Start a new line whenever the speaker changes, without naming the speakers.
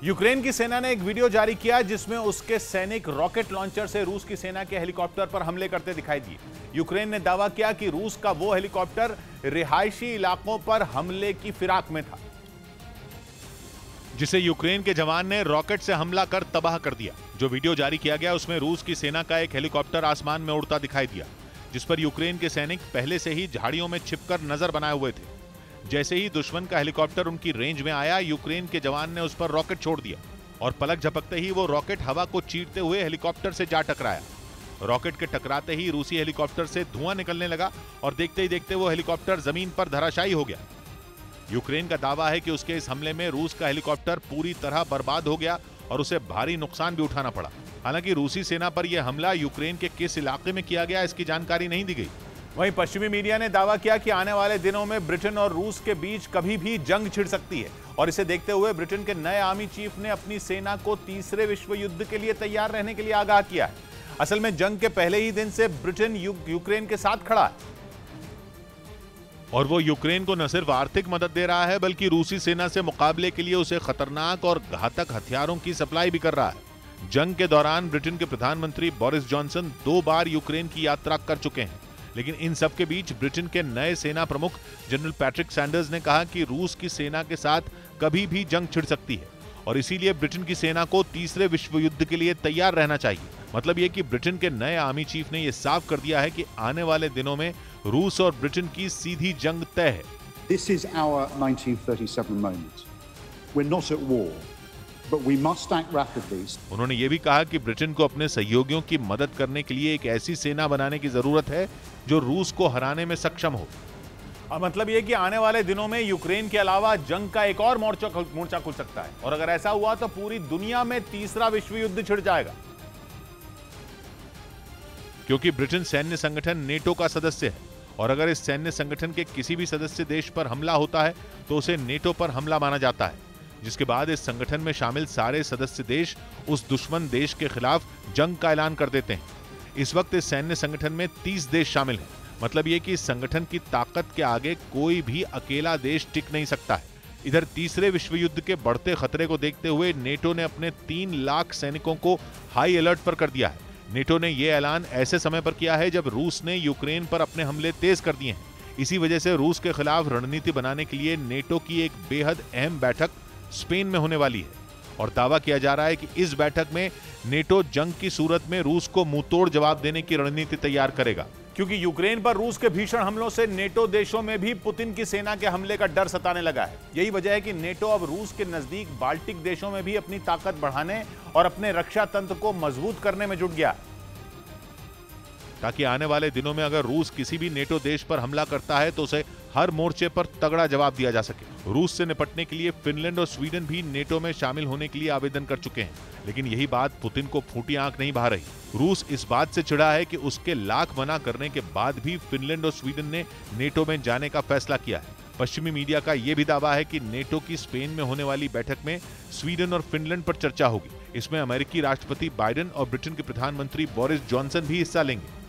Ukraine की सेना ने एक वीडियो जारी किया जिसमें उसके सैनिक रॉकेट लॉन्चर से रूस की सेना के हेलीकॉप्टर पर हमले करते दिखाई दिए। यूक्रेन ने दावा किया कि रूस का वो हेलीकॉप्टर रिहायशी इलाकों पर हमले की फिराक में था, जिसे यूक्रेन के जवान ने रॉकेट से हमला कर तबाह कर दिया। जो वीडियो जारी किया गया उसमें रूस की सेना का एक हेलीकॉप्टर आसमान में उड़ता दिखाई दिया, जिस पर यूक्रेन के सैनिक पहले से ही झाड़ियों में छिपकर नजर बनाए हुए थे। जैसे ही दुश्मन का हेलीकॉप्टर उनकी रेंज में आया, यूक्रेन के जवान ने उस पर रॉकेट छोड़ दिया और पलक झपकते ही वो रॉकेट हवा को चीरते हुए हेलीकॉप्टर से जा टकराया। रॉकेट के टकराते ही रूसी हेलीकॉप्टर से धुआं निकलने लगा और देखते ही देखते वो हेलीकॉप्टर जमीन पर धराशायी हो गया। यूक्रेन का दावा है कि उसके इस हमले में रूस का हेलीकॉप्टर पूरी तरह बर्बाद हो गया और उसे भारी नुकसान भी उठाना पड़ा। हालांकि रूसी सेना पर यह हमला यूक्रेन के किस इलाके में किया गया, इसकी जानकारी नहीं दी गई। वहीं पश्चिमी मीडिया ने दावा किया कि आने वाले दिनों में ब्रिटेन और रूस के बीच कभी भी जंग छिड़ सकती है और इसे देखते हुए ब्रिटेन के नए आर्मी चीफ ने अपनी सेना को तीसरे विश्व युद्ध के लिए तैयार रहने के लिए आगाह किया है। असल में जंग के पहले ही दिन से ब्रिटेन यूक्रेन के साथ खड़ा है और वो यूक्रेन को न सिर्फ आर्थिक मदद दे रहा है बल्कि रूसी सेना से मुकाबले के लिए उसे खतरनाक और घातक हथियारों की सप्लाई भी कर रहा है। जंग के दौरान ब्रिटेन के प्रधानमंत्री बोरिस जॉनसन 2 बार यूक्रेन की यात्रा कर चुके हैं, लेकिन इन सब के बीच ब्रिटेन के नए सेना प्रमुख जनरल पैट्रिक सैंडर्स ने कहा कि रूस की सेना के साथ कभी भी जंग छिड़ सकती है और इसीलिए ब्रिटेन की सेना को तीसरे विश्व युद्ध के लिए तैयार रहना चाहिए। मतलब यह कि ब्रिटेन के नए आर्मी चीफ ने यह साफ कर दिया है कि आने वाले दिनों में रूस और ब्रिटेन की सीधी जंग तय है।
This is our 1937 moment. We're not at war, but we must act rapidly.
उन्होंने ये भी कहा कि ब्रिटेन को अपने सहयोगियों की मदद करने के लिए एक ऐसी सेना बनाने की जरूरत है जो रूस को हराने में सक्षम हो। और मतलब यह कि आने वाले दिनों में यूक्रेन के अलावा जंग का एक और मोर्चा खुल सकता है और अगर ऐसा हुआ तो पूरी दुनिया में तीसरा विश्व युद्ध छिड़ जाएगा, क्योंकि ब्रिटेन सैन्य संगठन नेटो का सदस्य है और अगर इस सैन्य संगठन के किसी भी सदस्य देश पर हमला होता है तो उसे नेटो पर हमला माना जाता है, जिसके बाद इस संगठन में शामिल सारे सदस्य देश उस दुश्मन देश के खिलाफ जंग का ऐलान कर देते हैं। इस वक्त इस सैन्य संगठन में 30 देश शामिल हैं। मतलब यह कि इस संगठन की ताकत के आगे कोई भी अकेला देश टिक नहीं सकता है। इधर तीसरे विश्व युद्ध के बढ़ते खतरे को देखते हुए नेटो ने अपने 3 लाख सैनिकों को हाई अलर्ट पर कर दिया है। नेटो ने यह ऐलान ऐसे समय पर किया है जब रूस ने यूक्रेन पर अपने हमले तेज कर दिए हैं। इसी वजह से रूस के खिलाफ रणनीति बनाने के लिए नेटो की एक बेहद अहम बैठक स्पेन में होने वाली है और दावा किया जा रहा है कि इस बैठक में नेटो जंग की सूरत में रूस को मुंहतोड़ जवाब देने की रणनीति तैयार करेगा, क्योंकि यूक्रेन पर रूस के भीषण हमलों से नेटो देशों में भी पुतिन की सेना के हमले का डर सताने लगा है। यही वजह है कि नेटो अब रूस के नजदीक बाल्टिक देशों में भी अपनी ताकत बढ़ाने और अपने रक्षा तंत्र को मजबूत करने में जुट गया, ताकि आने वाले दिनों में अगर रूस किसी भी नेटो देश पर हमला करता है तो उसे हर मोर्चे पर तगड़ा जवाब दिया जा सके। रूस से निपटने के लिए फिनलैंड और स्वीडन भी नेटो में शामिल होने के लिए आवेदन कर चुके हैं, लेकिन यही बात पुतिन को फूटी आंख नहीं भा रही। रूस इस बात से चिढ़ा है कि उसके लाख मना करने के बाद भी फिनलैंड और स्वीडन ने नेटो में जाने का फैसला किया है। पश्चिमी मीडिया का यह भी दावा है कि नेटो की स्पेन में होने वाली बैठक में स्वीडन और फिनलैंड पर चर्चा होगी। इसमें अमेरिकी राष्ट्रपति बाइडेन और ब्रिटेन के प्रधानमंत्री बोरिस जॉनसन भी हिस्सा लेंगे।